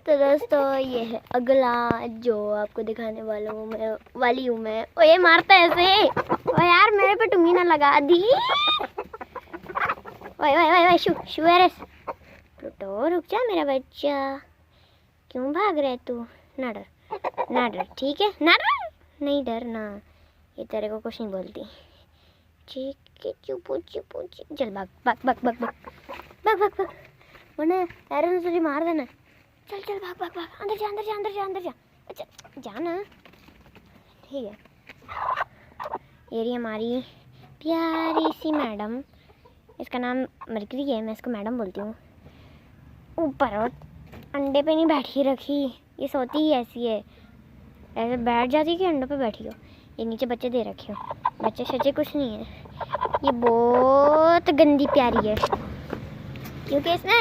तो दोस्तों ये है अगला जो आपको दिखाने वाली हूँ मैं। ओ ये मारता है ऐसे। ओ यार मेरे पे टुंगी ना लगा दी। ओए ओए ओए शू एरस प्लूटो रुक जा मेरा बच्चा, क्यों भाग रहा है तू? ना डर ठीक है, ना डर, नहीं डरना, ये तेरे को कुछ नहीं बोलती। ठीक है चुप चल भाग भाग भाग भाग भाग भाग भाग भाग, वरना एरन तुझे मार देना। चल भाग भाग भाग, अंदर जा। अच्छा जाना ठीक है। ये रही हमारी प्यारी सी मैडम, इसका नाम मरकरी है, मैं इसको मैडम बोलती हूँ। ऊपर और अंडे पे नहीं बैठी रखी, ये सोती ही ऐसी है, ऐसे बैठ जाती है कि अंडों पे बैठी हो। ये नीचे बच्चे दे रखे हो, बच्चे सच्चे कुछ नहीं है। ये बहुत गंदी प्यारी है क्योंकि इसने